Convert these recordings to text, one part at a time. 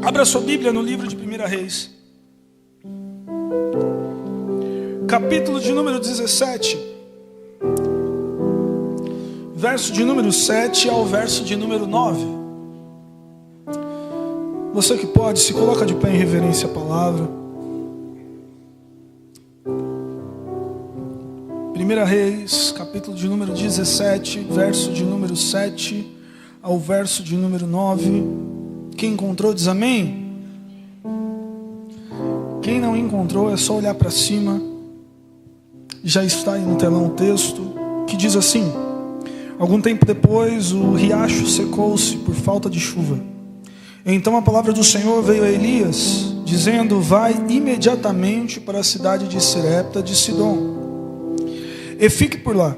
Abra sua Bíblia no livro de 1 Reis, capítulo de número 17, verso de número 7 ao verso de número 9. Você que pode, se coloca de pé em reverência à palavra. 1 Reis, capítulo de número 17, verso de número 7 ao verso de número 9. Quem encontrou diz amém. Quem não encontrou é só olhar para cima. Já está aí no telão o texto que diz assim: algum tempo depois o riacho secou-se por falta de chuva. Então a palavra do Senhor veio a Elias, dizendo: vai imediatamente para a cidade de Sarepta de Sidom e fique por lá.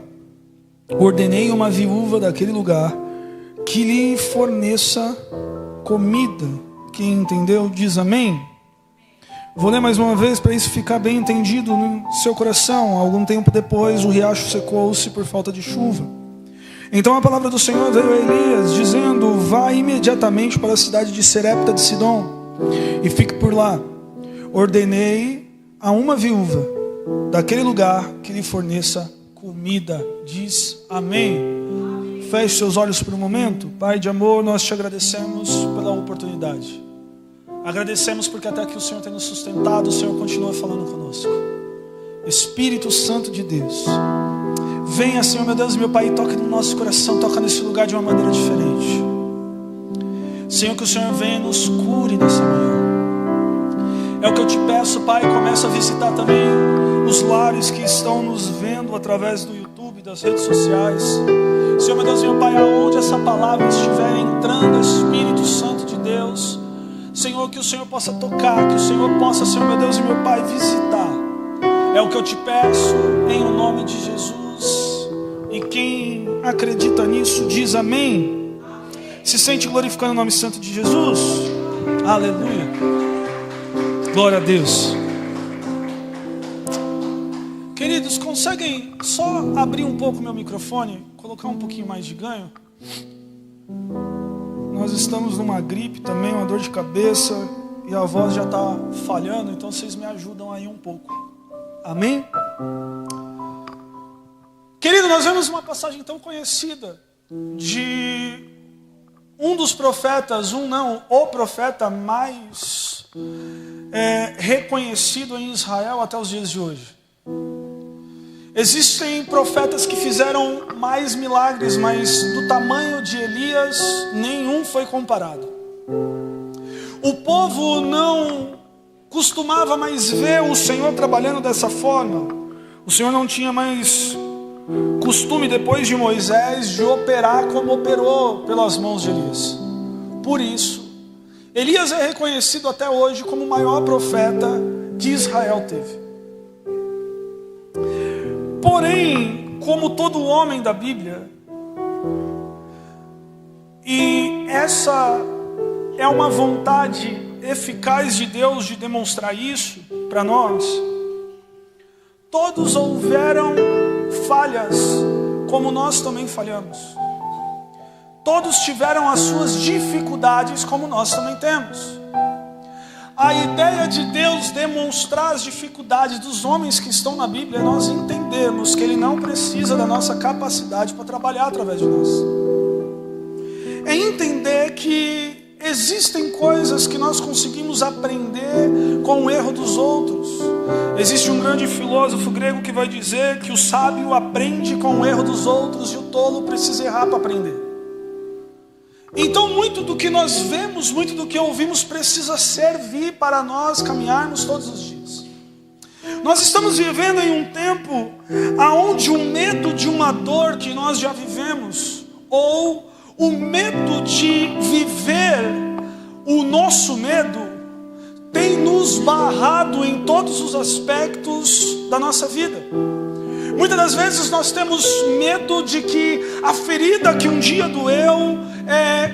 Ordenei uma viúva daquele lugar que lhe forneça comida. Quem entendeu diz amém. Vou ler mais uma vez para isso ficar bem entendido no seu coração. Algum tempo depois o riacho secou-se por falta de chuva. Então a palavra do Senhor veio a Elias, dizendo: vai imediatamente para a cidade de Sarepta de Sidom e fique por lá. Ordenei a uma viúva daquele lugar que lhe forneça comida. Diz amém. Feche seus olhos por um momento. Pai de amor, nós te agradecemos pela oportunidade. Agradecemos porque até aqui o Senhor tem nos sustentado. O Senhor continua falando conosco. Espírito Santo de Deus, venha, Senhor, meu Deus e meu Pai, e toque no nosso coração, toca nesse lugar de uma maneira diferente. Senhor, que o Senhor venha e nos cure nessa manhã. É o que eu te peço, Pai. Começa a visitar também os lares que estão nos vendo através do YouTube, das redes sociais. Senhor, meu Deus e meu Pai, aonde essa palavra estiver entrando, Espírito Santo de Deus, Senhor, que o Senhor possa tocar, que o Senhor possa, Senhor, meu Deus e meu Pai, visitar. É o que eu te peço em o nome de Jesus. E quem acredita nisso diz amém. Se sente glorificando o nome santo de Jesus? Aleluia. Glória a Deus. Queridos, conseguem só abrir um pouco meu microfone, colocar um pouquinho mais de ganho? Nós estamos numa gripe também, uma dor de cabeça, e a voz já está falhando, então vocês me ajudam aí um pouco. Amém? Querido, nós vemos uma passagem tão conhecida de um dos profetas, o profeta mais reconhecido em Israel até os dias de hoje. Existem profetas que fizeram mais milagres, mas do tamanho de Elias, nenhum foi comparado. O povo não costumava mais ver o Senhor trabalhando dessa forma. O Senhor não tinha mais costume, depois de Moisés, de operar como operou pelas mãos de Elias. Por isso, Elias é reconhecido até hoje como o maior profeta que Israel teve. Porém, como todo homem da Bíblia, e essa é uma vontade eficaz de Deus de demonstrar isso para nós, todos houveram falhas, como nós também falhamos. Todos tiveram as suas dificuldades, como nós também temos. A ideia de Deus demonstrar as dificuldades dos homens que estão na Bíblia é nós entendermos que Ele não precisa da nossa capacidade para trabalhar através de nós. É entender que existem coisas que nós conseguimos aprender com o erro dos outros. Existe um grande filósofo grego que vai dizer que o sábio aprende com o erro dos outros e o tolo precisa errar para aprender. Então muito do que nós vemos, muito do que ouvimos precisa servir para nós caminharmos todos os dias. Nós estamos vivendo em um tempo onde o medo de uma dor que nós já vivemos, ou o medo de viver o nosso medo, tem nos barrado em todos os aspectos da nossa vida. Muitas das vezes nós temos medo de que a ferida que um dia doeu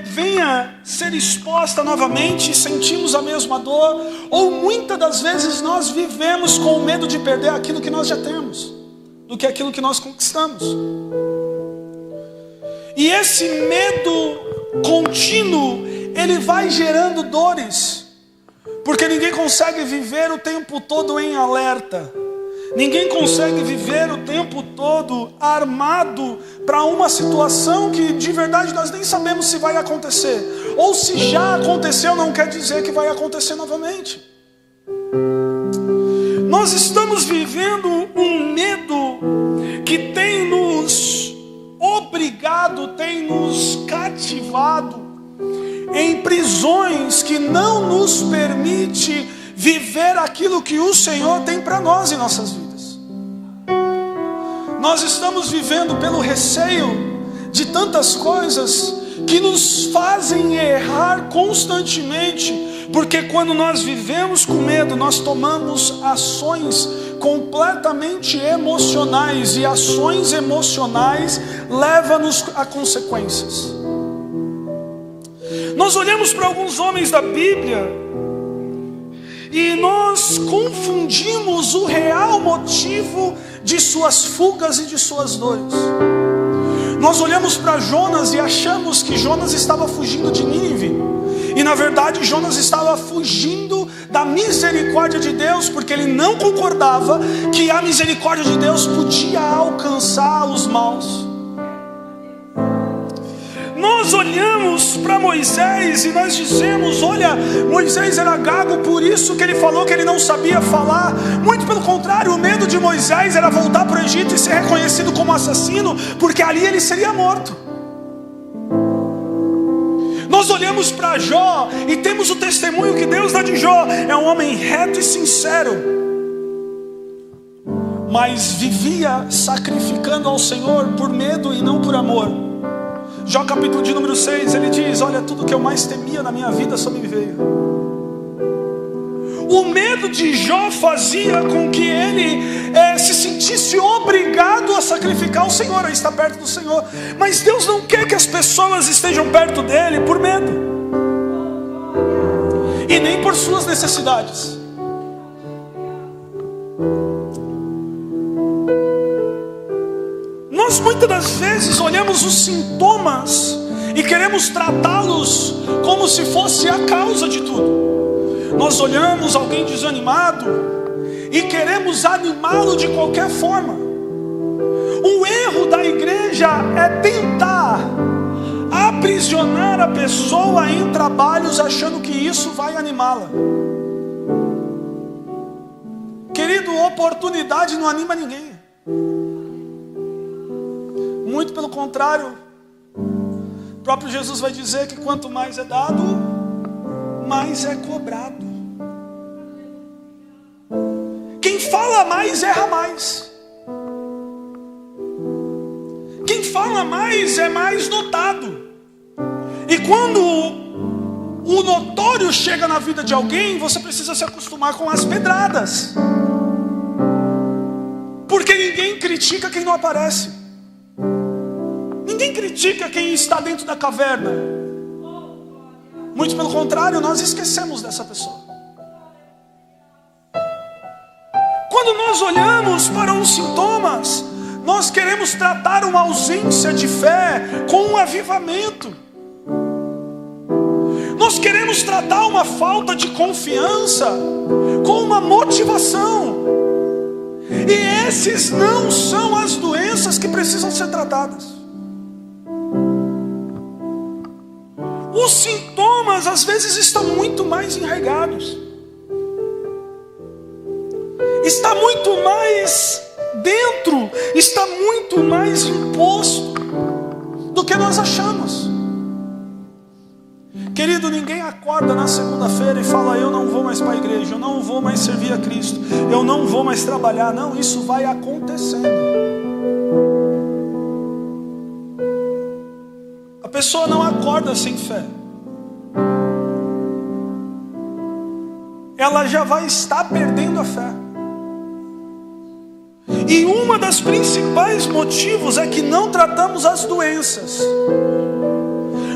venha ser exposta novamente e sentimos a mesma dor. Ou muitas das vezes nós vivemos com o medo de perder aquilo que nós já temos, do que aquilo que nós conquistamos. E esse medo contínuo, ele vai gerando dores, porque ninguém consegue viver o tempo todo em alerta. Ninguém consegue viver o tempo todo armado para uma situação que de verdade nós nem sabemos se vai acontecer. Ou se já aconteceu, não quer dizer que vai acontecer novamente. Nós estamos vivendo um medo que tem nos obrigado, tem nos cativado em prisões que não nos permite viver aquilo que o Senhor tem para nós em nossas vidas. Nós estamos vivendo pelo receio de tantas coisas que nos fazem errar constantemente, porque quando nós vivemos com medo, nós tomamos ações completamente emocionais, e ações emocionais levam-nos a consequências. Nós olhamos para alguns homens da Bíblia e nós confundimos o real motivo de suas fugas e de suas dores. Nós olhamos para Jonas e achamos que Jonas estava fugindo de Nínive, e na verdade Jonas estava fugindo da misericórdia de Deus, porque ele não concordava que a misericórdia de Deus podia alcançar os maus. Nós olhamos para Moisés e nós dizemos: olha, Moisés era gago, por isso que ele falou que ele não sabia falar. Muito pelo contrário, o medo de Moisés era voltar para o Egito e ser reconhecido como assassino, porque ali ele seria morto. Nós olhamos para Jó e temos o testemunho que Deus dá de Jó. É um homem reto e sincero, mas vivia sacrificando ao Senhor por medo e não por amor. Jó capítulo de número 6, ele diz: olha, tudo que eu mais temia na minha vida só me veio. O medo de Jó fazia com que ele se sentisse obrigado a sacrificar o Senhor, a estar perto do Senhor. Mas Deus não quer que as pessoas estejam perto dele por medo, e nem por suas necessidades. Nós muitas das vezes olhamos os sintomas e queremos tratá-los como se fosse a causa de tudo. Nós olhamos alguém desanimado e queremos animá-lo de qualquer forma. O erro da igreja é tentar aprisionar a pessoa em trabalhos, achando que isso vai animá-la. Querido, oportunidade não anima ninguém. Muito pelo contrário, o próprio Jesus vai dizer que quanto mais é dado, mais é cobrado. Quem fala mais, erra mais. Quem fala mais é mais notado. E quando o notório chega na vida de alguém, você precisa se acostumar com as pedradas, porque ninguém critica quem não aparece. Ninguém critica quem está dentro da caverna. Muito pelo contrário, nós esquecemos dessa pessoa. Quando nós olhamos para os sintomas, nós queremos tratar uma ausência de fé com um avivamento. Nós queremos tratar uma falta de confiança com uma motivação. E esses não são as doenças que precisam ser tratadas. Os sintomas às vezes estão muito mais enraigados, está muito mais dentro, está muito mais imposto do que nós achamos. Querido, ninguém acorda na segunda-feira e fala: eu não vou mais para a igreja, eu não vou mais servir a Cristo, eu não vou mais trabalhar. Não, isso vai acontecendo. A pessoa não acorda sem fé. Ela já vai estar perdendo a fé. E uma das principais motivos é que não tratamos as doenças.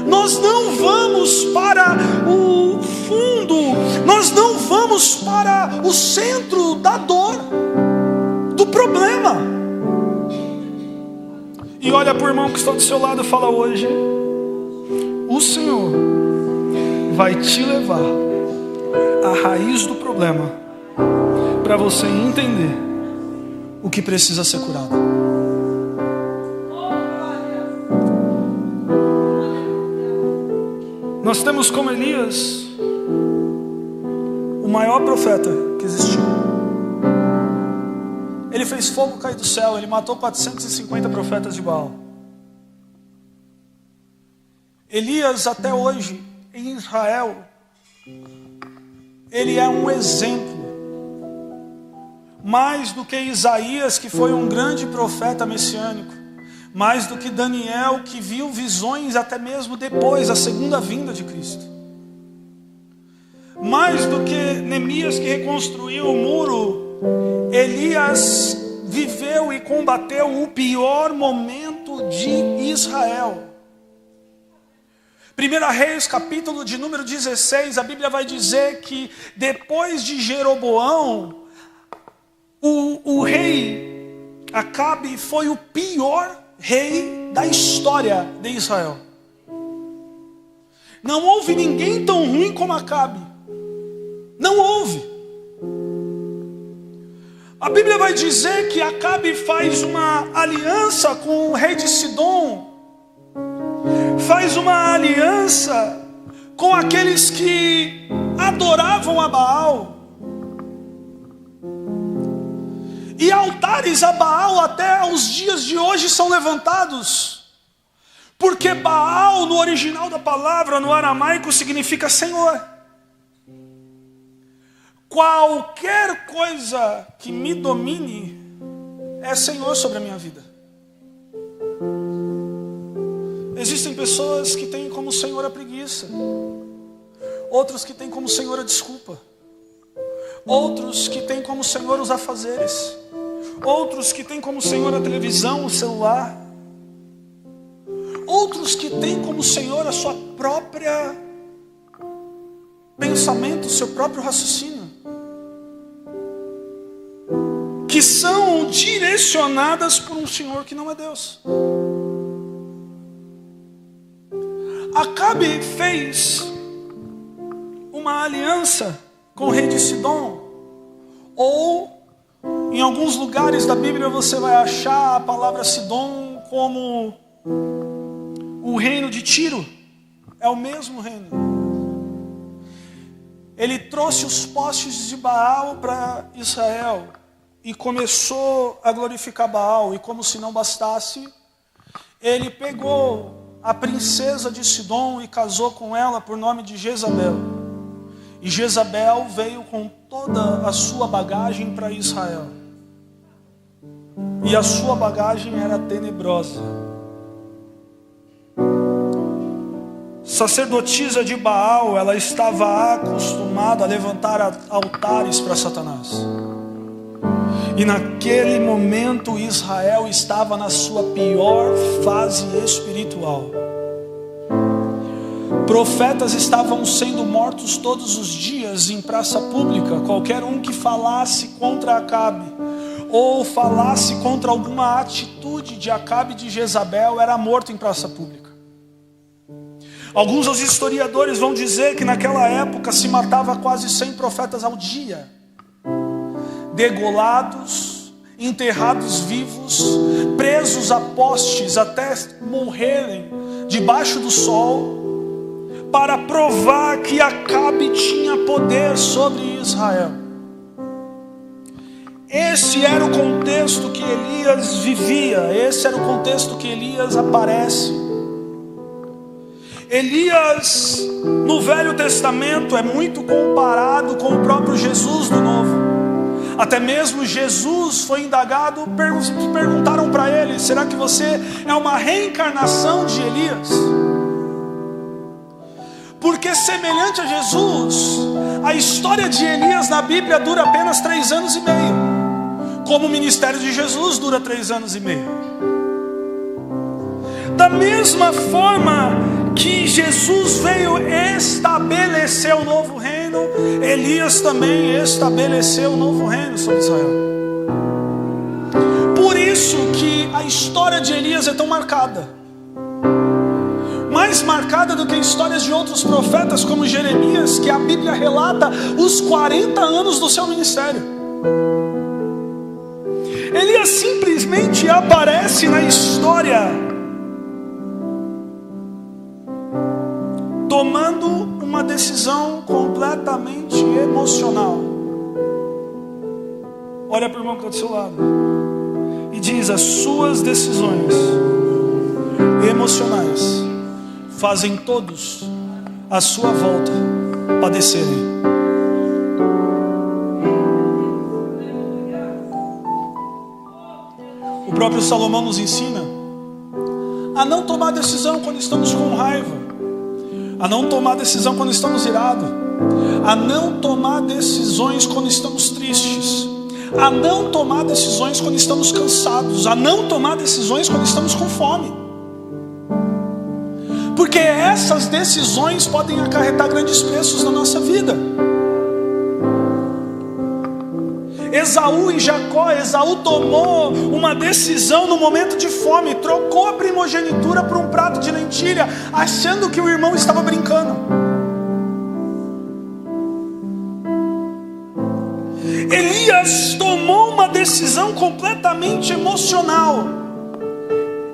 Nós não vamos para o fundo, nós não vamos para o centro da dor, do problema. E olha para o irmão que está do seu lado e fala hoje: o Senhor vai te levar à raiz do problema, para você entender o que precisa ser curado. Nós temos como Elias o maior profeta que existiu. Ele fez fogo cair do céu, ele matou 450 profetas de Baal. Elias, até hoje, em Israel, ele é um exemplo. Mais do que Isaías, que foi um grande profeta messiânico. Mais do que Daniel, que viu visões até mesmo depois da segunda vinda de Cristo. Mais do que Neemias, que reconstruiu o muro, Elias viveu e combateu o pior momento de Israel. 1 Reis, capítulo de número 16, a Bíblia vai dizer que depois de Jeroboão, o rei Acabe foi o pior rei da história de Israel. Não houve ninguém tão ruim como Acabe. Não houve. A Bíblia vai dizer que Acabe faz uma aliança com o rei de Sidom. Faz uma aliança com aqueles que adoravam a Baal. E altares a Baal até os dias de hoje são levantados. Porque Baal, no original da palavra, no aramaico, significa Senhor. Qualquer coisa que me domine é Senhor sobre a minha vida. Existem pessoas que têm como Senhor a preguiça. Outros que têm como Senhor a desculpa. Outros que têm como Senhor os afazeres. Outros que têm como Senhor a televisão, o celular. Outros que têm como Senhor a sua própria pensamento, o seu próprio raciocínio. Que são direcionadas por um Senhor que não é Deus. Acabe fez uma aliança com o rei de Sidom. Ou em alguns lugares da Bíblia você vai achar a palavra Sidom como o reino de Tiro. É o mesmo reino. Ele trouxe os postes de Baal para Israel e começou a glorificar Baal. E como se não bastasse, ele pegou a princesa de Sidom e casou com ela por nome de Jezabel. E Jezabel veio com toda a sua bagagem para Israel. E a sua bagagem era tenebrosa. Sacerdotisa de Baal, ela estava acostumada a levantar altares para Satanás. E naquele momento Israel estava na sua pior fase espiritual. Profetas estavam sendo mortos todos os dias em praça pública. Qualquer um que falasse contra Acabe ou falasse contra alguma atitude de Acabe e de Jezabel era morto em praça pública. Alguns dos historiadores vão dizer que naquela época se matava quase 100 profetas ao dia. Degolados, enterrados vivos, presos a postes até morrerem debaixo do sol, para provar que Acabe tinha poder sobre Israel. Esse era o contexto que Elias vivia, esse era o contexto que Elias aparece. Elias, no Velho Testamento, é muito comparado com o próprio Jesus do Novo. Até mesmo Jesus foi indagado, perguntaram para ele: será que você é uma reencarnação de Elias? Porque semelhante a Jesus, a história de Elias na Bíblia dura apenas 3 anos e meio, como o ministério de Jesus dura 3 anos e meio. Da mesma forma que Jesus veio estabelecer o novo reino, Elias também estabeleceu o novo reino sobre Israel. Por isso que a história de Elias é tão marcada. mais marcada do que histórias de outros profetas como Jeremias, que a Bíblia relata os 40 anos do seu ministério. Elias simplesmente aparece na história tomando uma decisão completamente emocional. Olha para o irmão que está do seu lado e diz: as suas decisões emocionais fazem todos à sua volta padecerem. O próprio Salomão nos ensina a não tomar decisão quando estamos com raiva, a não tomar decisão quando estamos irados, a não tomar decisões quando estamos tristes, a não tomar decisões quando estamos cansados, a não tomar decisões quando estamos com fome. Porque essas decisões podem acarretar grandes preços na nossa vida. Esaú e Jacó, Esaú tomou uma decisão no momento de fome, trocou a primogenitura por um prato de lentilha, achando que o irmão estava brincando. Elias tomou uma decisão completamente emocional.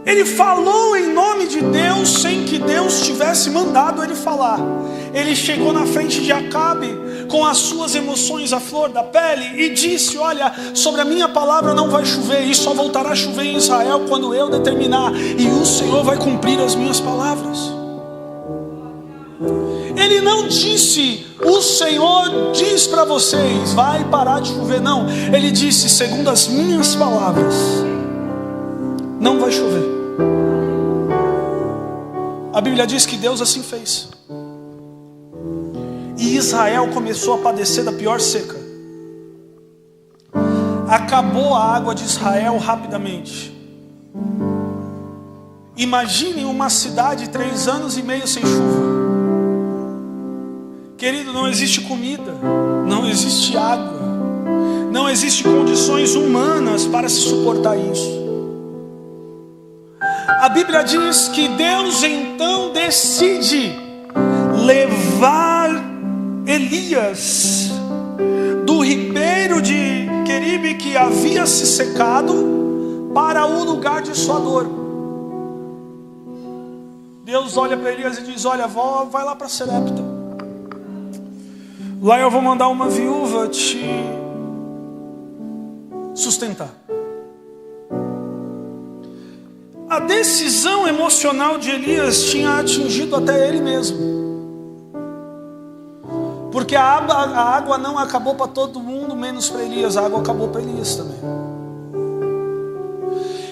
Ele falou em nome de Deus sem que Deus tivesse mandado ele falar. Ele chegou na frente de Acabe com as suas emoções à flor da pele e disse: olha, sobre a minha palavra não vai chover, e só voltará a chover em Israel quando eu determinar, e o Senhor vai cumprir as minhas palavras. Ele não disse: o Senhor diz para vocês, vai parar de chover. Não, ele disse: segundo as minhas palavras, não vai chover. A Bíblia diz que Deus assim fez. E Israel começou a padecer da pior seca. Acabou a água de Israel rapidamente. Imaginem uma cidade 3 anos e meio sem chuva. Querido, não existe comida, não existe água, não existem condições humanas para se suportar isso. A Bíblia diz que Deus então decide levar Elias do ribeiro de Queribe, que havia se secado, para o lugar de sua dor. Deus olha para Elias e diz: olha, vai lá para Serepta. Lá eu vou mandar uma viúva te sustentar. A decisão emocional de Elias tinha atingido até ele mesmo. Porque a água não acabou para todo mundo, menos para Elias. A água acabou para Elias também.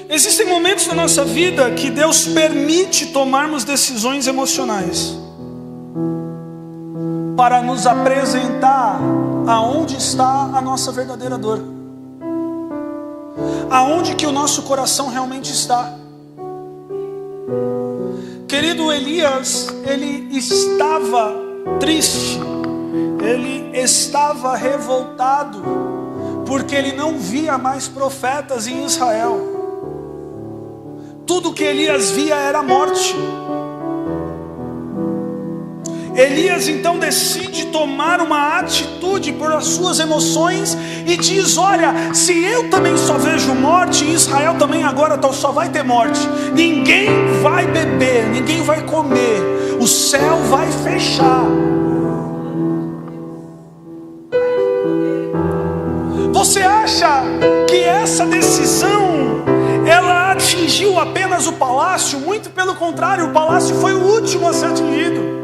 Existem momentos na nossa vida que Deus permite tomarmos decisões emocionais para nos apresentar aonde está a nossa verdadeira dor, aonde que o nosso coração realmente está. Querido, Elias, ele estava triste, ele estava revoltado, porque ele não via mais profetas em Israel. Tudo que Elias via era morte. Elias então decide tomar uma atitude por as suas emoções e diz: olha, se eu também só vejo morte, em Israel também agora só vai ter morte. Ninguém vai beber, ninguém vai comer, o céu vai fechar. Você acha que essa decisão ela atingiu apenas o palácio? Muito pelo contrário, o palácio foi o último a ser atingido.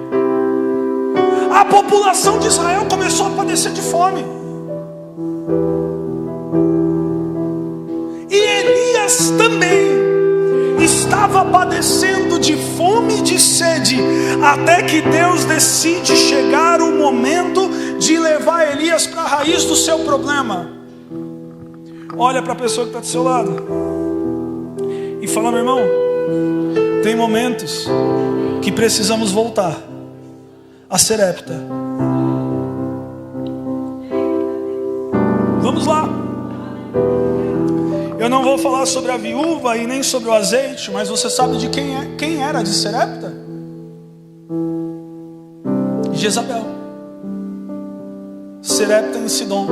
A população de Israel começou a padecer de fome. E Elias também estava padecendo de fome e de sede, até que Deus decide chegar o momento de levar Elias para a raiz do seu problema. Olha para a pessoa que está do seu lado e fala: meu irmão, tem momentos que precisamos voltar a Serepta. Vamos lá. Eu não vou falar sobre a viúva e nem sobre o azeite, mas você sabe de quem era de Serepta? Jezabel. Serepta em Sidom,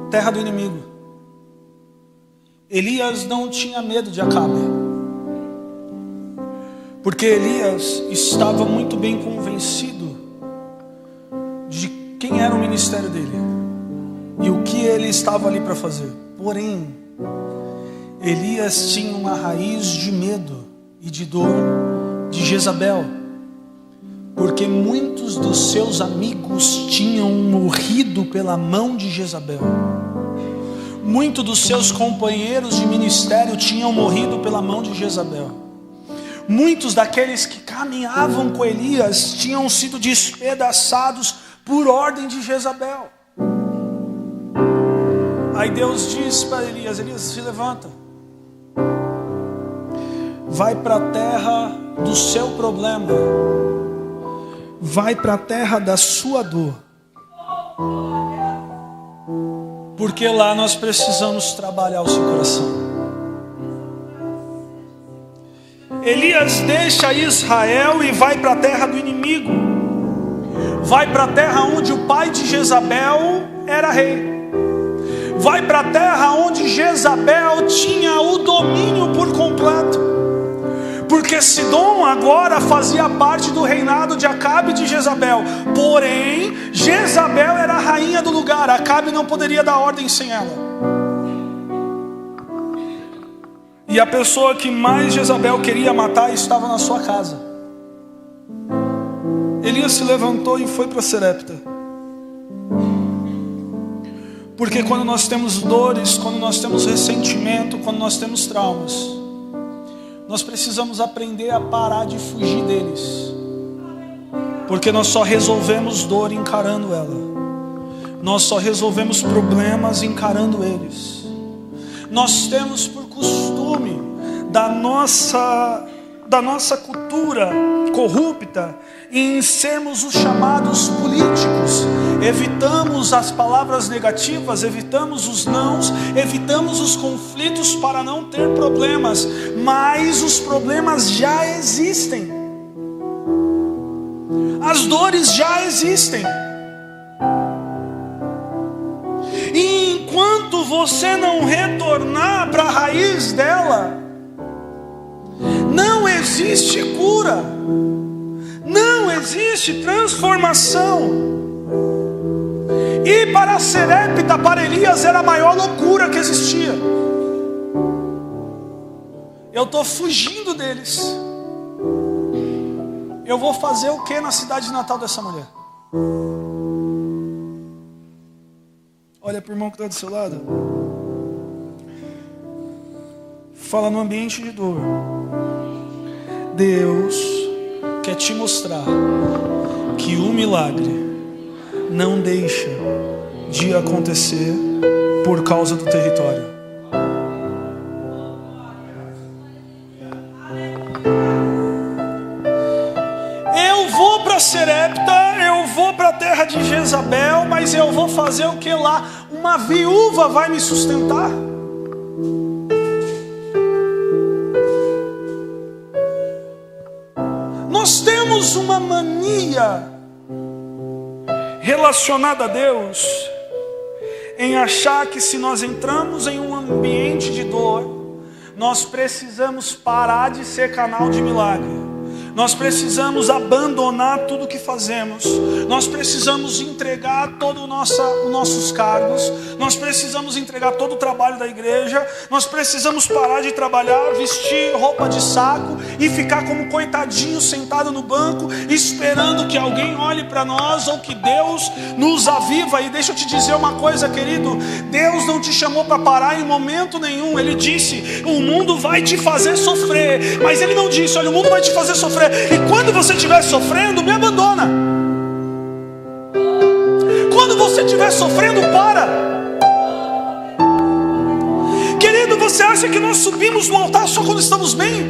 terra do inimigo. Elias não tinha medo de Acabe, porque Elias estava muito bem convencido de quem era o ministério dele e o que ele estava ali para fazer. Porém, Elias tinha uma raiz de medo e de dor de Jezabel, porque muitos dos seus amigos tinham morrido pela mão de Jezabel. Muitos dos seus companheiros de ministério tinham morrido pela mão de Jezabel. Muitos daqueles que caminhavam com Elias tinham sido despedaçados por ordem de Jezabel. Aí Deus diz para Elias: Elias, se levanta, vai para a terra do seu problema, vai para a terra da sua dor, porque lá nós precisamos trabalhar o seu coração. Elias deixa Israel e vai para a terra do inimigo, vai para a terra onde o pai de Jezabel era rei, vai para a terra onde Jezabel tinha o domínio por completo, porque Sidom agora fazia parte do reinado de Acabe e de Jezabel. Porém, Jezabel era a rainha do lugar, Acabe não poderia dar ordem sem ela. E a pessoa que mais Jezabel queria matar estava na sua casa. Elias se levantou e foi para Serepta. Porque quando nós temos dores, quando nós temos ressentimento, quando nós temos traumas, nós precisamos aprender a parar de fugir deles. Porque nós só resolvemos dor encarando ela. Nós só resolvemos problemas encarando eles. Nós temos por costume da nossa cultura corrupta em sermos os chamados políticos. Evitamos as palavras negativas, evitamos os nãos, evitamos os conflitos para não ter problemas. Mas os problemas já existem. As dores já existem. E enquanto você não retornar para a raiz dela, não existe cura, não existe transformação. E para Serepta, para Elias, era a maior loucura que existia. Eu estou fugindo deles. Eu vou fazer o que na cidade de natal dessa mulher? Olha para o irmão que está do seu lado. Fala: no ambiente de dor, Deus quer te mostrar que o milagre não deixa de acontecer por causa do território. Eu vou para Serepta, eu vou para a terra de Jezabel, mas eu vou fazer o que lá? Uma viúva vai me sustentar? Nós temos uma mania relacionada a Deus em achar que se nós entramos em um ambiente de dor, nós precisamos parar de ser canal de milagre. Nós precisamos abandonar tudo que fazemos. Nós precisamos entregar todos os nossos cargos. Nós precisamos entregar todo o trabalho da igreja. Nós precisamos parar de trabalhar, vestir roupa de saco e ficar como coitadinho sentado no banco, esperando que alguém olhe para nós ou que Deus nos aviva. E deixa eu te dizer uma coisa, querido: Deus não te chamou para parar em momento nenhum. Ele disse: o mundo vai te fazer sofrer. Mas Ele não disse: olha, o mundo vai te fazer sofrer, e quando você estiver sofrendo, me abandona. Quando você estiver sofrendo, para. Querido, você acha que nós subimos no altar só quando estamos bem?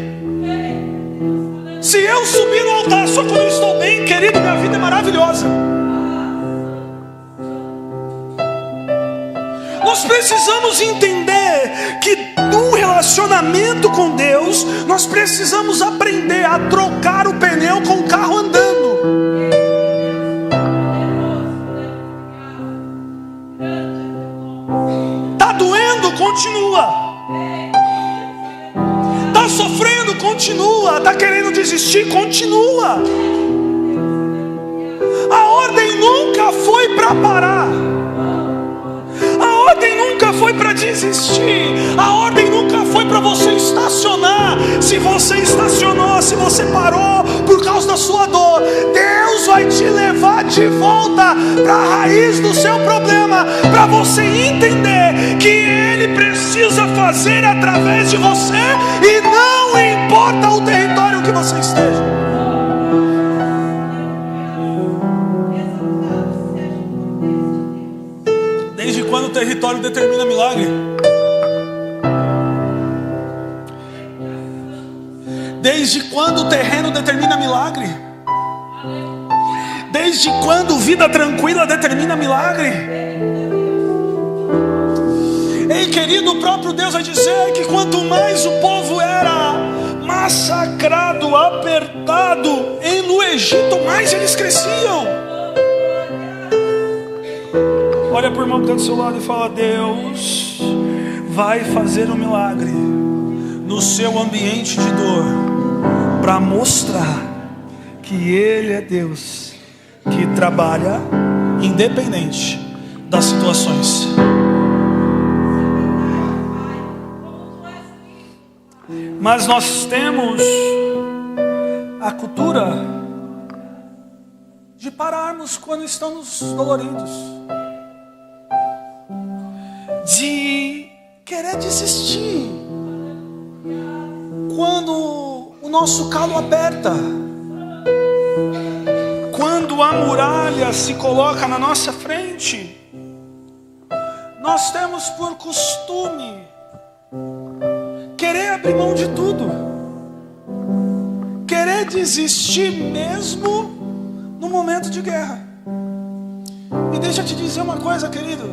Se eu subir no altar só quando eu estou bem, querido, minha vida é maravilhosa. Nós precisamos entender que no relacionamento com Deus, nós precisamos aprender a trocar o pneu com o carro andando. desistir continua. A ordem nunca foi para parar. A ordem nunca foi para desistir. A ordem nunca foi para você estacionar. Se você estacionou, se você parou por causa da sua dor, Deus vai te levar de volta para a raiz do seu problema, para você entender que Ele precisa fazer através de você, e não importa o território que você esteja. Desde quando o território determina milagre? Desde quando o terreno determina milagre? Desde quando vida tranquila determina milagre? Ei, querido, o próprio Deus vai dizer que quanto mais o povo era massacrado, apertado no Egito, mais eles cresciam. Olha para o irmão que está do seu lado e fala: Deus vai fazer um milagre no seu ambiente de dor, para mostrar que Ele é Deus que trabalha independente das situações. Mas nós temos a cultura de pararmos quando estamos doloridos, de querer desistir quando o nosso calo aperta, quando a muralha se coloca na nossa frente. Nós temos por costume querer abrir mão de tudo, querer desistir mesmo no momento de guerra. E deixa eu te dizer uma coisa, querido: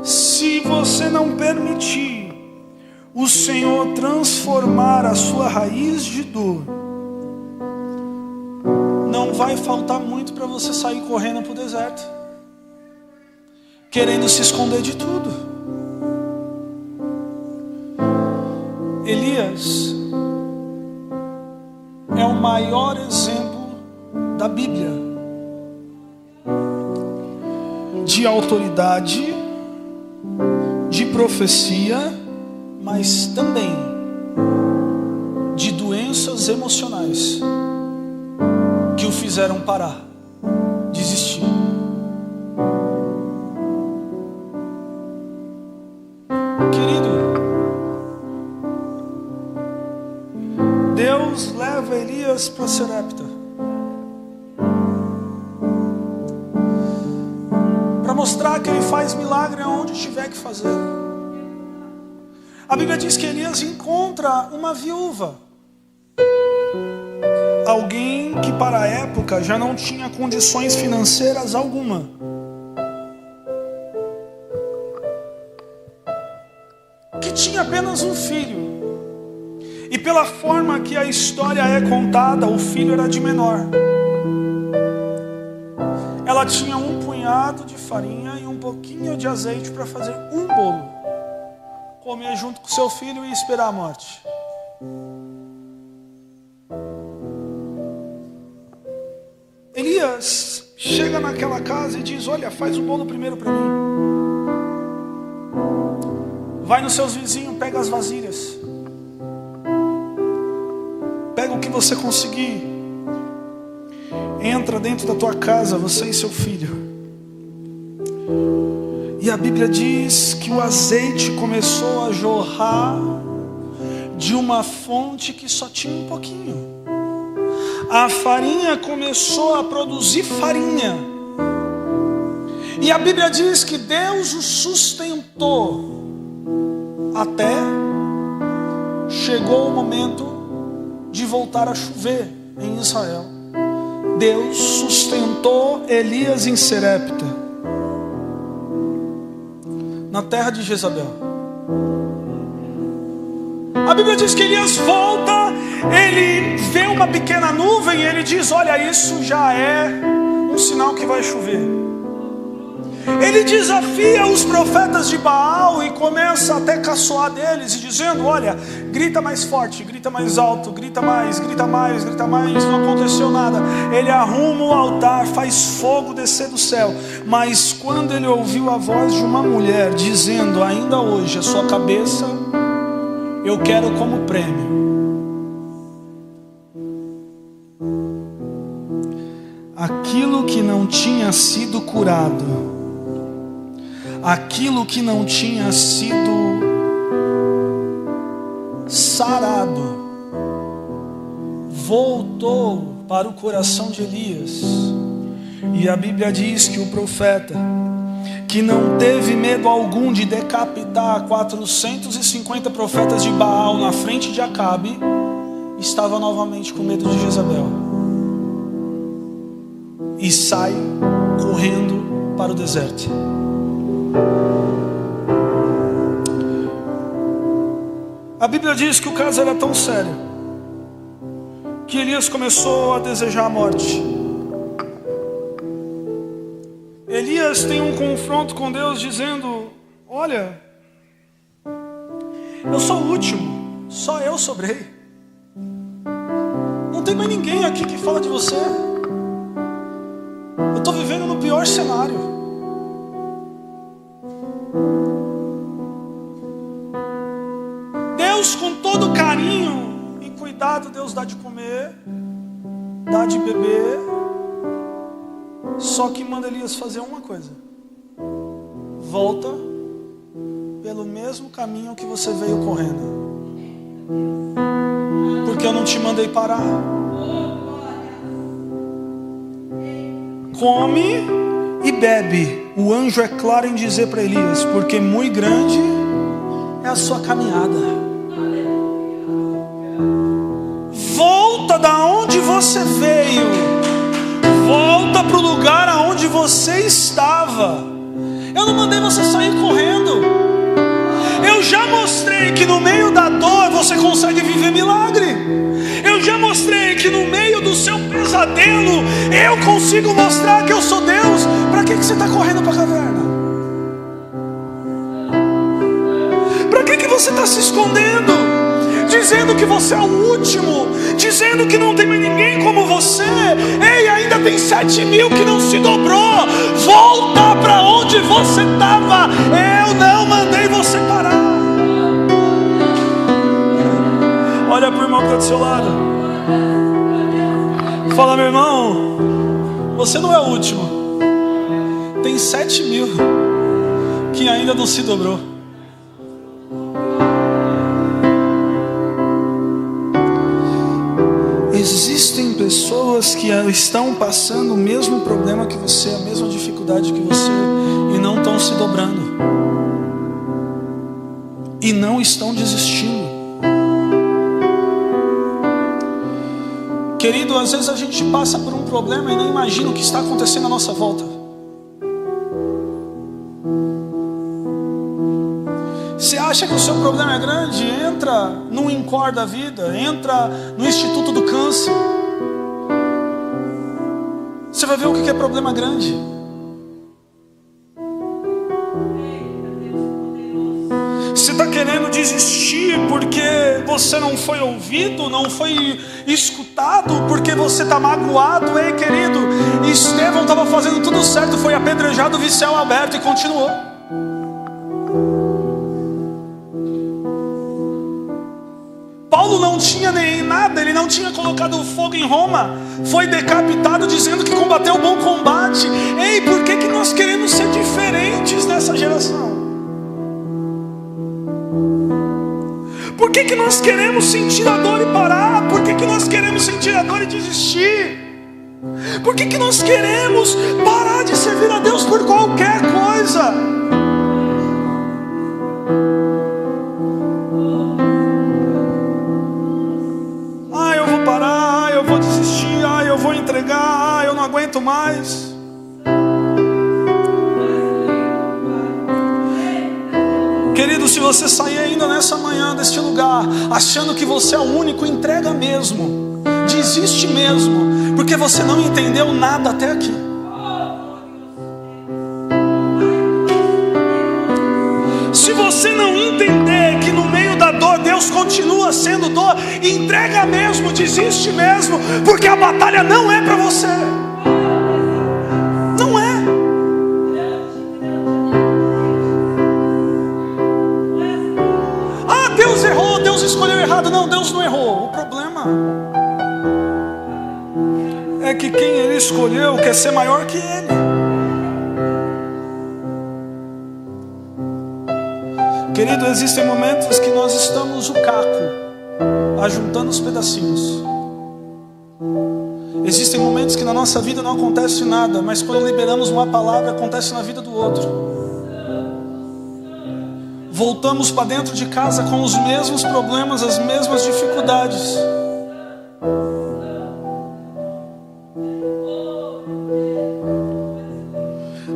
se você não permitir o Senhor transformar a sua raiz de dor, não vai faltar muito para você sair correndo para o deserto, querendo se esconder de tudo. Elias é o maior exemplo da Bíblia de autoridade, de profecia, mas também de doenças emocionais que o fizeram parar, desistir. Querido, Deus leva Elias para Serepta para mostrar que Ele faz milagre aonde tiver que fazer. A Bíblia diz que Elias encontra uma viúva, alguém que para a época já não tinha condições financeiras alguma. Que tinha apenas um filho. E pela forma que a história é contada, o filho era de menor. Ela tinha um punhado de farinha e um pouquinho de azeite para fazer um bolo, comer junto com seu filho e esperar a morte. Elias chega naquela casa e diz: olha, faz o bolo primeiro para mim. Vai nos seus vizinhos, pega as vasilhas, pega o que você conseguir, entra dentro da tua casa, você e seu filho. E a Bíblia diz que o azeite começou a jorrar de uma fonte que só tinha um pouquinho. A farinha começou a produzir farinha. E a Bíblia diz que Deus o sustentou até chegou o momento de voltar a chover em Israel. Deus sustentou Elias em Serepta, na terra de Jezabel. A Bíblia diz que Elias volta, ele vê uma pequena nuvem e ele diz: olha, isso já é um sinal que vai chover. Ele desafia os profetas de Baal e começa até a caçoar deles, e dizendo: olha, grita mais forte, grita mais alto, grita mais, grita mais, grita mais. Não aconteceu nada. Ele arruma o altar, faz fogo descer do céu. Mas quando ele ouviu a voz de uma mulher dizendo: ainda hoje a sua cabeça eu quero como prêmio, aquilo que não tinha sido curado, aquilo que não tinha sido sarado, voltou para o coração de Elias. E a Bíblia diz que o profeta, que não teve medo algum de decapitar 450 profetas de Baal na frente de Acabe, estava novamente com medo de Jezabel e sai correndo para o deserto. A Bíblia diz que o caso era tão sério que Elias começou a desejar a morte. Elias tem um confronto com Deus dizendo: olha, eu sou o último, só eu sobrei, não tem mais ninguém aqui que fala de você. Eu estou vivendo no pior cenário. Deus, com todo carinho e cuidado, Deus dá de comer, dá de beber, só que manda Elias fazer uma coisa: volta pelo mesmo caminho que você veio correndo, porque eu não te mandei parar. Come e bebe. O anjo é claro em dizer para Elias: porque muito grande é a sua caminhada. Volta da onde você veio, volta para o lugar aonde você estava. Eu não mandei você sair correndo. Eu já mostrei que no meio da dor você consegue viver milagre. Eu já mostrei que no meio do seu pesadelo eu consigo mostrar que eu sou Deus. Para que você está correndo para a caverna? Para que você está se escondendo? Dizendo que você é o último, dizendo que não tem mais ninguém como você. Ei, ainda tem 7.000 que não se dobrou. Volta para onde você estava. Eu não mandei você parar. Olha para o irmão que está do seu lado. Fala: meu irmão, você não é o último. Tem 7.000 que ainda não se dobrou. Existem pessoas que estão passando o mesmo problema que você, a mesma dificuldade que você, e não estão se dobrando, e não estão desistindo. Querido, às vezes a gente passa por um problema e nem imagina o que está acontecendo à nossa volta. Você acha que o seu problema é grande? Entra no INCOR da vida, entra no Instituto do Câncer. Você vai ver o que é problema grande. Você está querendo desistir porque você não foi ouvido, não foi escutado, porque você está magoado. Ei, querido, Estevão estava fazendo tudo certo, foi apedrejado, viu céu aberto e continuou. Paulo não tinha nem nada, ele não tinha colocado fogo em Roma, foi decapitado dizendo que combateu o bom combate. Ei, por que nós queremos ser diferentes nessa geração? Por que nós queremos sentir a dor e parar? Por que nós queremos sentir a dor e desistir? Por que nós queremos parar de servir a Deus por qualquer coisa? Eu vou parar, eu vou desistir, eu vou entregar, eu não aguento mais. Querido, se você sair ainda nessa manhã deste lugar achando que você é o único, entrega mesmo, desiste mesmo, porque você não entendeu nada até aqui. entrega mesmo, desiste mesmo, porque a batalha não é para você. Não é. Ah, Deus errou, Deus escolheu errado. Não, Deus não errou. O problema é que quem Ele escolheu quer ser maior que Ele. Querido, existem momentos que nós estamos o caco, ajuntando os pedacinhos. Existem momentos que na nossa vida não acontece nada, mas quando liberamos uma palavra, acontece na vida do outro. Voltamos para dentro de casa com os mesmos problemas, as mesmas dificuldades.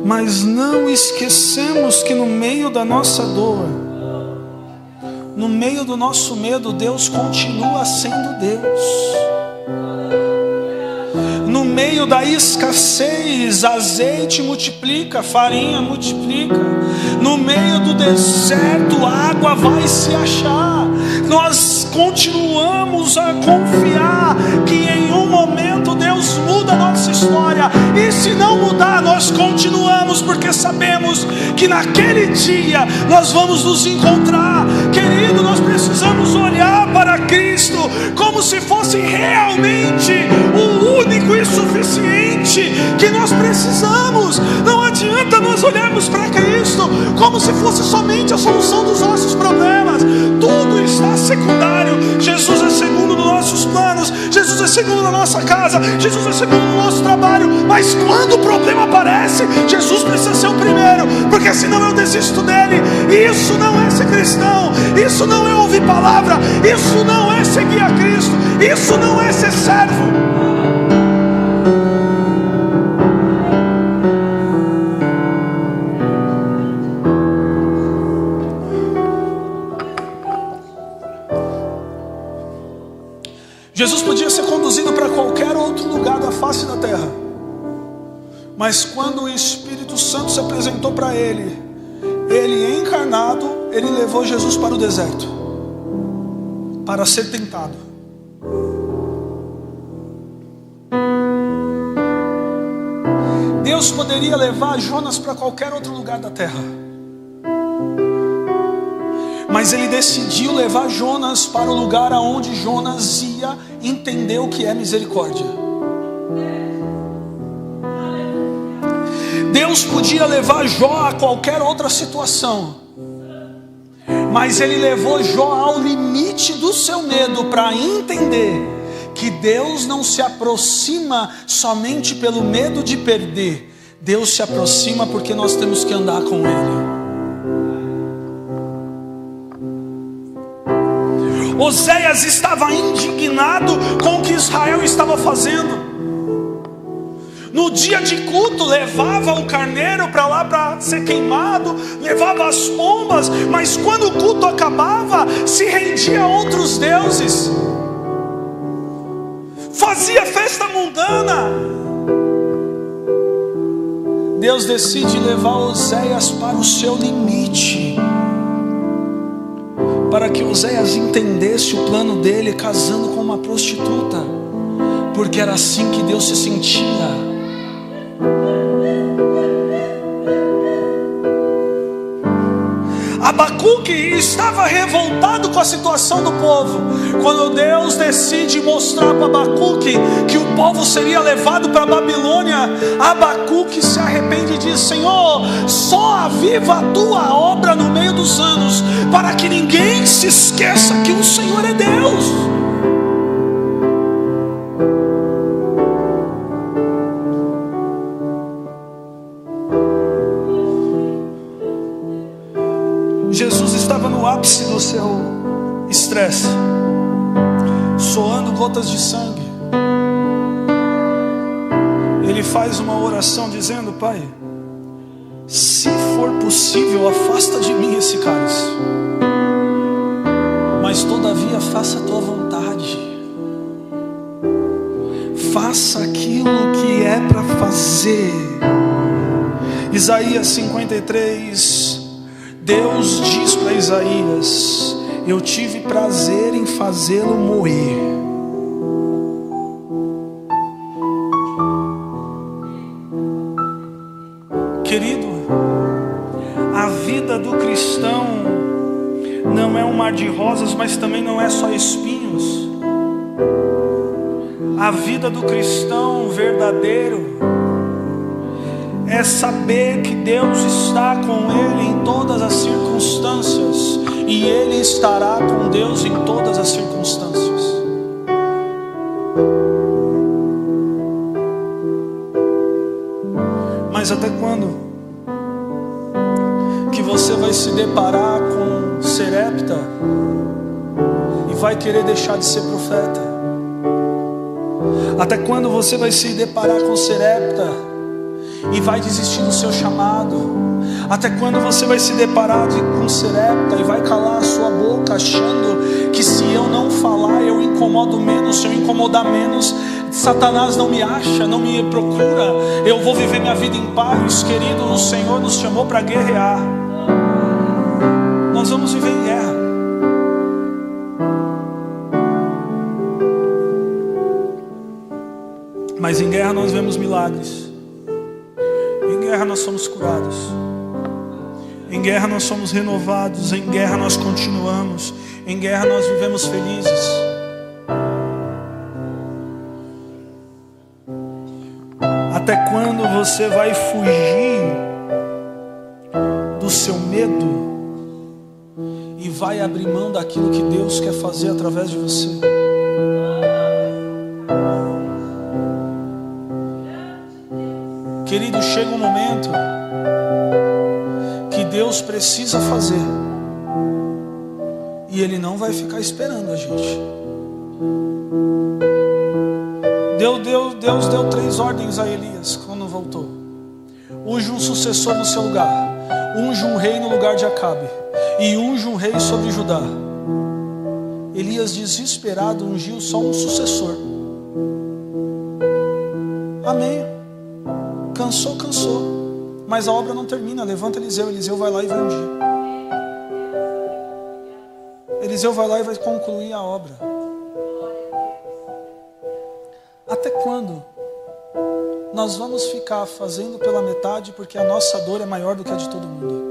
Mas não esquecemos que no meio da nossa dor, no meio do nosso medo, Deus continua sendo Deus. No meio da escassez, azeite multiplica, farinha multiplica. No meio do deserto, água vai se achar. Nós continuamos a confiar que em um momento Deus muda a nossa história. E se não mudar, nós continuamos, porque sabemos que naquele dia nós vamos nos encontrar. Querido, nós precisamos olhar para Cristo como se fosse realmente o único e suficiente que nós precisamos. Não adianta nós olharmos para Cristo como se fosse somente a solução dos nossos problemas. Tudo está secundário. Jesus é segundo nos nossos planos, Jesus é segundo na nossa casa, Jesus é segundo no nosso trabalho. Mas quando o problema aparece, Jesus precisa ser o primeiro, porque senão eu desisto dele. Isso não é ser cristão, isso não é ouvir palavra, isso não é seguir a Cristo, isso não é ser servo. Jesus podia ser conduzido para qualquer outro lugar da face da terra, mas quando o Espírito Santo se apresentou para ele, ele encarnado, ele levou Jesus para o deserto, para ser tentado. Deus poderia levar Jonas para qualquer outro lugar da terra, mas ele decidiu levar Jonas para o lugar aonde Jonas ia entender o que é misericórdia. Deus podia levar Jó a qualquer outra situação, mas ele levou Jó ao limite do seu medo para entender que Deus não se aproxima somente pelo medo de perder. Deus se aproxima porque nós temos que andar com Ele. Oséias estava indignado com o que Israel estava fazendo. No dia de culto levava o carneiro para lá para ser queimado, levava as pombas, mas quando o culto acabava, se rendia a outros deuses, fazia festa mundana. Deus decide levar Oséias para o seu limite, para que Oséias entendesse o plano dele casando com uma prostituta, porque era assim que Deus se sentia. Abacuque estava revoltado com a situação do povo. Quando Deus decide mostrar para Abacuque que o povo seria levado para a Babilônia, Abacuque se arrepende e diz: Senhor, só aviva a tua obra no meio dos anos, para que ninguém se esqueça que o Senhor é Deus. Jesus estava no ápice do seu estresse, soando gotas de sangue. Ele faz uma oração dizendo: Pai, se for possível, afasta de mim esse cálice, mas todavia faça a tua vontade. Faça aquilo que é para fazer. Isaías 53, Deus diz para Isaías: eu tive prazer em fazê-lo moer. Querido, a vida do cristão não é um mar de rosas, mas também não é só espinhos. A vida do cristão verdadeiro é saber que Deus está com ele em todas as circunstâncias, e ele estará com Deus em todas as circunstâncias. Mas até quando que você vai se deparar com Serepta e vai querer deixar de ser profeta? Até quando você vai se deparar com Serepta e vai desistir do seu chamado? Até quando você vai se deparar com Serepta e vai calar a sua boca, achando que se eu não falar eu incomodo menos, se eu incomodar menos, Satanás não me acha, não me procura, eu vou viver minha vida em paz? Querido, o Senhor nos chamou para guerrear. Nós vamos viver em guerra. Mas em guerra nós vemos milagres. Em guerra nós somos curados. Em guerra nós somos renovados. Em guerra nós continuamos. Em guerra nós vivemos felizes. Até quando você vai fugir do seu medo e vai abrir mão daquilo que Deus quer fazer através de você? Querido, chega um momento que Deus precisa fazer e Ele não vai ficar esperando a gente. Deus deu 3 ordens a Elias quando voltou: unge um sucessor no seu lugar, unge um rei no lugar de Acabe, e unge um rei sobre Judá. Elias, desesperado, ungiu só um sucessor. Amém. Cansou, mas a obra não termina. Levanta Eliseu, Eliseu vai lá e vai ungir. Eliseu vai lá e vai concluir a obra. Até quando nós vamos ficar fazendo pela metade porque a nossa dor é maior do que a de todo mundo?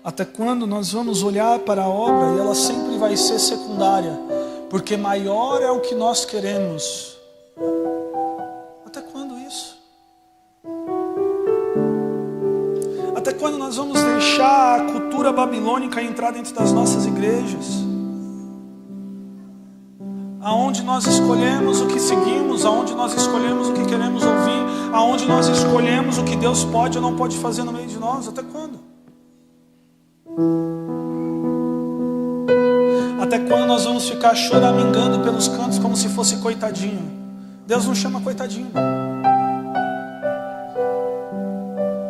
Até quando nós vamos olhar para a obra e ela sempre vai ser secundária, porque maior é o que nós queremos? Até quando isso? Até quando nós vamos deixar a cultura babilônica entrar dentro das nossas igrejas? Aonde nós escolhemos o que seguimos, aonde nós escolhemos o que queremos ouvir, aonde nós escolhemos o que Deus pode ou não pode fazer no meio de nós. Até quando? Até quando nós vamos ficar choramingando pelos cantos como se fosse coitadinho? Deus não chama coitadinho.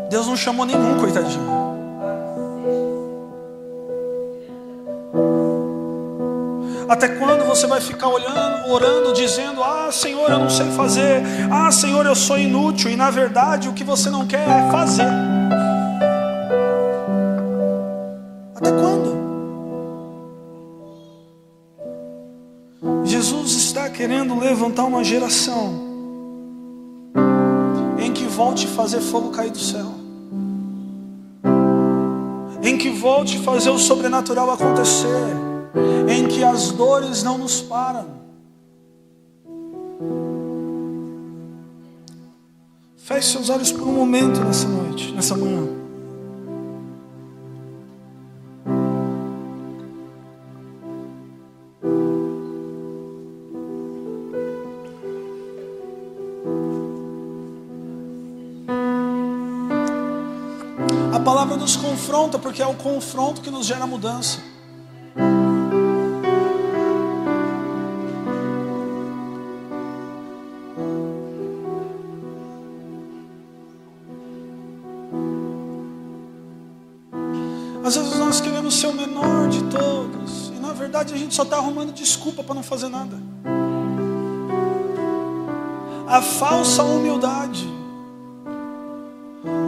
Deus não chamou nenhum coitadinho. Até quando você vai ficar orando, dizendo: ah, Senhor, eu não sei fazer, ah, Senhor, eu sou inútil, e na verdade o que você não quer é fazer? Até quando? Jesus está querendo levantar uma geração em que volte a fazer fogo cair do céu, em que volte a fazer o sobrenatural acontecer, em que as dores não nos param. Feche seus olhos por um momento nessa noite, nessa manhã. A palavra nos confronta porque é o confronto que nos gera mudança. Às vezes nós queremos ser o menor de todos, e na verdade a gente só está arrumando desculpa para não fazer nada. A falsa humildade: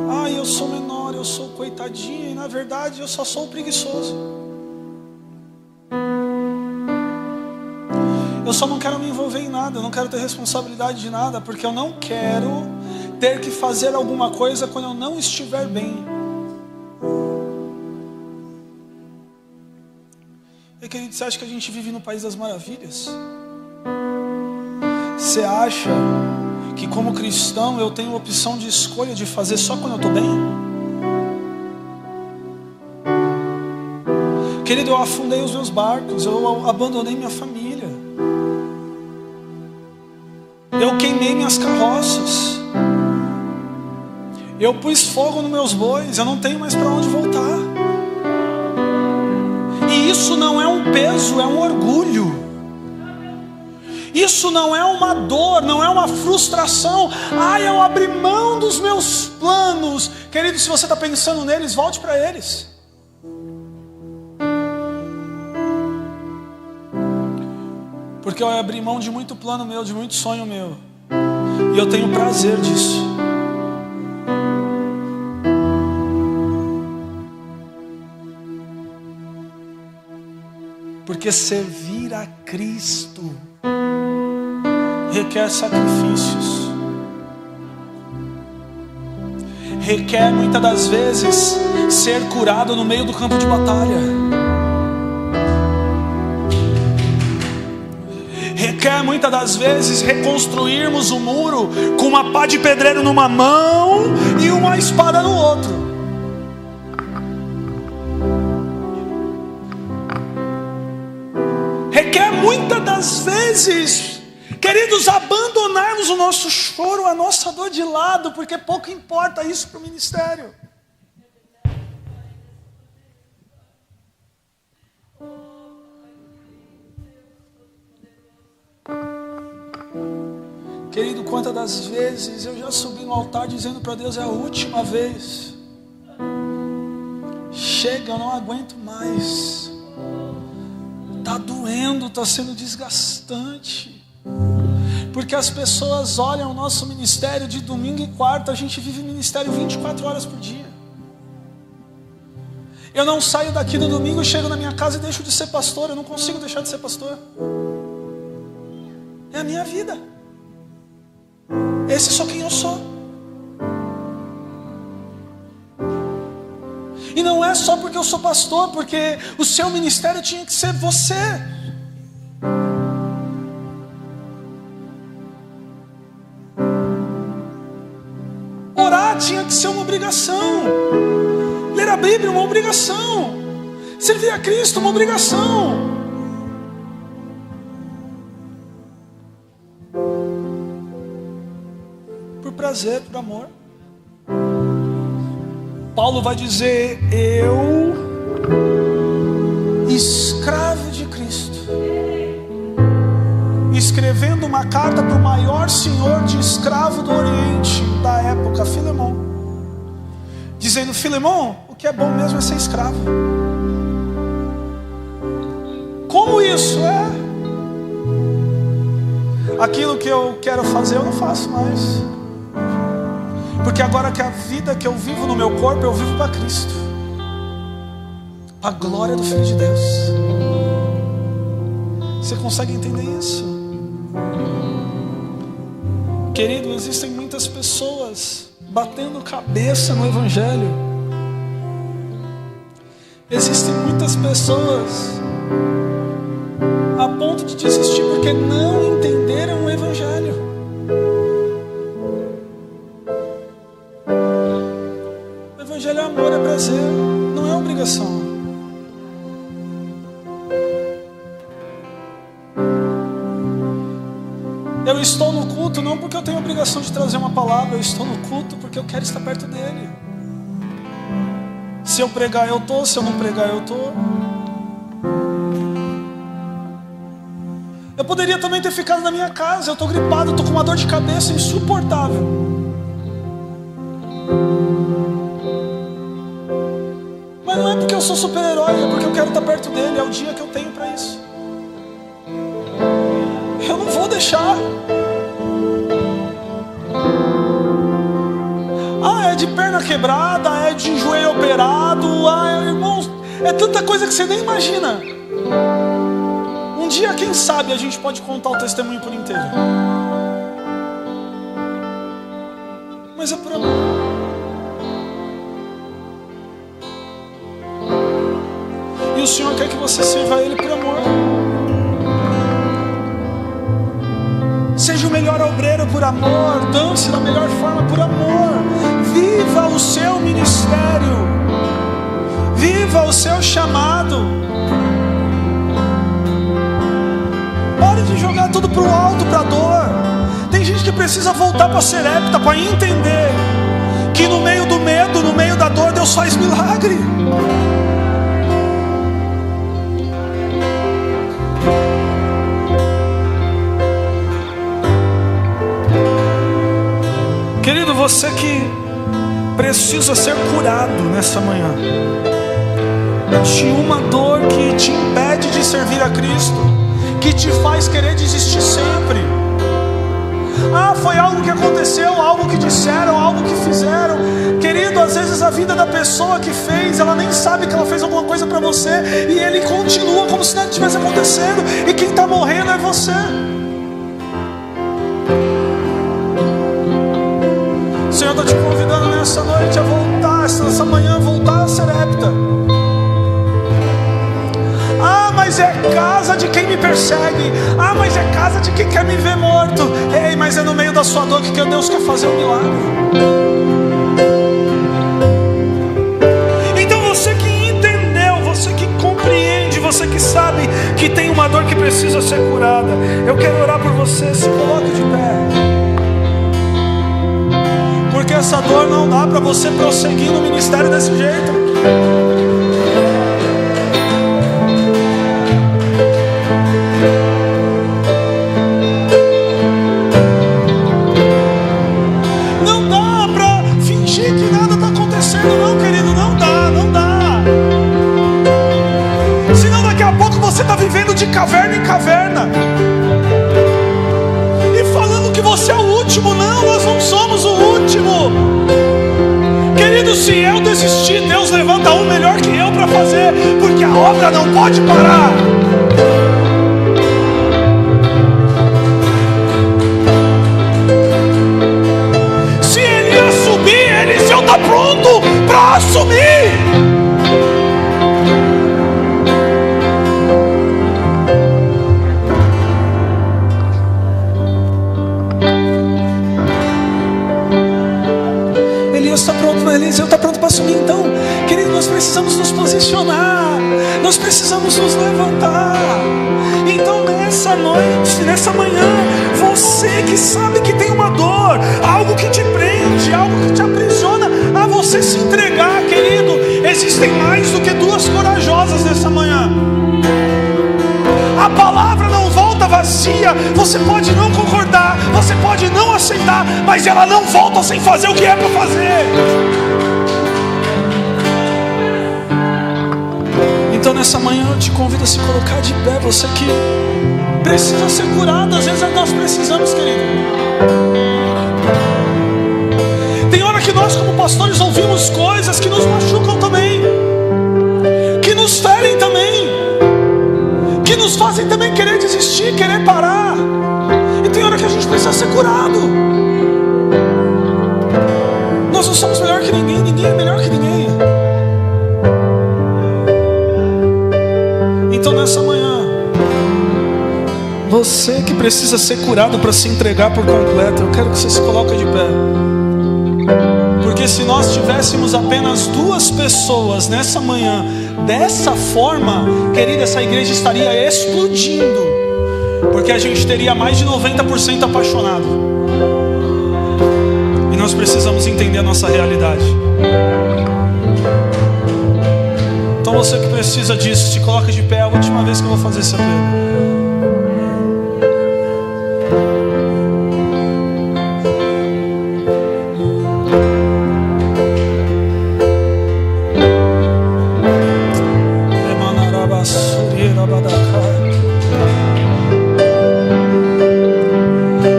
ah, eu sou menor, eu sou coitadinha, e na verdade eu só sou preguiçoso. Eu só não quero me envolver em nada, eu não quero ter responsabilidade de nada, porque eu não quero ter que fazer alguma coisa quando eu não estiver bem. E querido, você acha que a gente vive no País das Maravilhas? Você acha que como cristão eu tenho opção de escolha de fazer só quando eu estou bem? Querido, eu afundei os meus barcos, eu abandonei minha família, eu queimei minhas carroças, eu pus fogo nos meus bois, eu não tenho mais para onde voltar. E isso não é um peso, é um orgulho. Isso não é uma dor, não é uma frustração. Eu abri mão dos meus planos. Querido, se você está pensando neles, volte para eles. Porque eu abri mão de muito plano meu, de muito sonho meu. E eu tenho prazer disso. Porque servir a Cristo requer sacrifícios. Requer muitas das vezes ser curado no meio do campo de batalha. Requer muitas das vezes reconstruirmos o muro com uma pá de pedreiro numa mão e uma espada no outro. Requer muitas das vezes, queridos, abandonarmos o nosso choro, a nossa dor de lado, porque pouco importa isso para o ministério. Querido, quantas das vezes eu já subi no altar dizendo para Deus: é a última vez. Chega, eu não aguento mais. Está doendo, está sendo desgastante. Porque as pessoas olham o nosso ministério de domingo e quarta. A gente vive ministério 24 horas por dia. Eu não saio daqui no domingo, chego na minha casa e deixo de ser pastor. Eu não consigo deixar de ser pastor. É a minha vida. Esse é só quem eu sou. E não é só porque eu sou pastor, porque o seu ministério tinha que ser você. Orar tinha que ser uma obrigação. Ler a Bíblia uma obrigação. Servir a Cristo uma obrigação. Por prazer, por amor. Paulo vai dizer: eu, escravo de Cristo, escrevendo uma carta para o maior senhor de escravo do Oriente da época, Filemão, dizendo: Filemão, o que é bom mesmo é ser escravo. Como isso? Aquilo que eu quero fazer eu não faço mais. Porque agora que a vida que eu vivo no meu corpo, eu vivo para Cristo, para a glória do Filho de Deus. Você consegue entender isso? Querido, existem muitas pessoas batendo cabeça no Evangelho. Existem muitas pessoas a ponto de desistir porque não entenderam o Evangelho. Evangelho é amor, é prazer, não é obrigação. Eu estou no culto não porque eu tenho obrigação de trazer uma palavra. Eu estou no culto porque eu quero estar perto dele. Se eu pregar eu estou, se eu não pregar eu estou. Eu poderia também ter ficado na minha casa. Eu estou gripado, eu estou com uma dor de cabeça insuportável. Mas não é porque eu sou super-herói, é porque eu quero estar perto dele. É o dia que eu tenho para isso. Eu não vou deixar. É de perna quebrada, é de joelho operado, irmãos, é tanta coisa que você nem imagina. Um dia, quem sabe, a gente pode contar o testemunho por inteiro. Mas é por amor. E o Senhor quer que você sirva a Ele por amor. Seja o melhor obreiro por amor. Dance da melhor forma por amor. Viva o seu ministério. Viva o seu chamado. Pare de jogar tudo para o alto, para a dor. Tem gente que precisa voltar para a Serepta para entender que no meio do medo, no meio da dor, Deus faz milagre. Querido, você que precisa ser curado nessa manhã de uma dor que te impede de servir a Cristo, que te faz querer desistir sempre. Foi algo que aconteceu, algo que disseram, algo que fizeram. Querido, às vezes a vida da pessoa que fez, ela nem sabe que ela fez alguma coisa para você, e ele continua como se nada estivesse acontecendo, e quem está morrendo é você. O Senhor está te convidando nessa noite a voltar, nessa manhã, voltar a Serepta. Mas é casa de quem me persegue. Mas é casa de quem quer me ver morto. Ei, mas é no meio da sua dor que Deus quer fazer um milagre. Então você que entendeu, você que compreende, você que sabe que tem uma dor que precisa ser curada, eu quero orar por você. Se coloque de pé. Porque essa dor não dá para você prosseguir no ministério desse jeito. Não dá para fingir que nada está acontecendo, não, querido. Não dá, não dá. Senão daqui a pouco você está vivendo de caverna em caverna e falando que você é o último. Não, nós não somos o último. Querido, se eu desistir, Deus levanta um melhor que eu para fazer, porque a obra não pode parar. Se Elias subir, Eliseu está pronto para assumir. Eliseu está pronto para assumir. Então, querido, nós precisamos nos posicionar, nós precisamos nos levantar. Então, nessa noite, nessa manhã, você que sabe que tem uma dor, algo que te prende, algo que te aprisiona, a você se entregar, querido. Existem mais do que duas corajosas nessa manhã. A palavra não volta vazia. Você pode não concordar, você pode não aceitar, mas ela não volta sem fazer o que é para fazer. Então nessa manhã eu te convido a se colocar de pé. Você que precisa ser curado. Às vezes nós precisamos, querido. Tem hora que nós como pastores ouvimos coisas que nos machucam também, que nos ferem também, que nos fazem também querer desistir, querer parar. E tem hora que a gente precisa ser curado. Nós não somos melhor que ninguém, ninguém é melhor que ninguém. Então nessa manhã, você que precisa ser curado para se entregar por completo, eu quero que você se coloque de pé. Porque se nós tivéssemos apenas duas pessoas nessa manhã dessa forma, querida, essa igreja estaria explodindo, porque a gente teria mais de 90% apaixonado. E nós precisamos entender a nossa realidade. Então você que precisa disso, se coloca de pé. É a última vez que eu vou fazer esse apelo.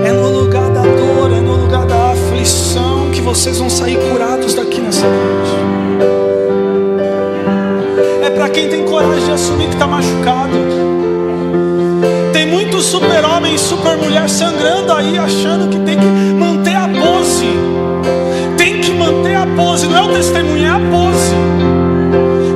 É no lugar da dor, é no lugar da aflição que vocês vão sair curados daqui nessa noite. É para quem tem coragem de assumir que está machucado. mulher sangrando aí, achando que tem que manter a pose. Tem que manter a pose, não é o testemunho, é a pose.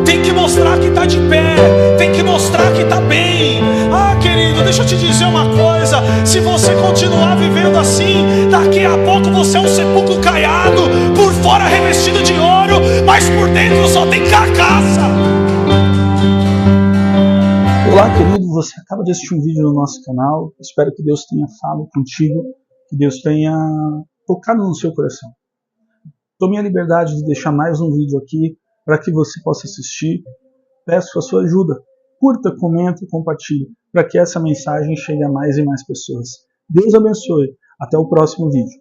Tem que mostrar que está de pé, tem que mostrar que está bem. Ah, querido, deixa eu te dizer uma coisa: se você continuar vivendo assim, daqui a pouco você é um sepulcro caiado, por fora revestido de ouro, mas por dentro só tem carcaça. Olá, querido, você acaba de assistir um vídeo no nosso canal. Espero que Deus tenha falado contigo, que Deus tenha tocado no seu coração. Tome a liberdade de deixar mais um vídeo aqui para que você possa assistir. Peço a sua ajuda. Curta, comenta e compartilhe para que essa mensagem chegue a mais e mais pessoas. Deus abençoe. Até o próximo vídeo.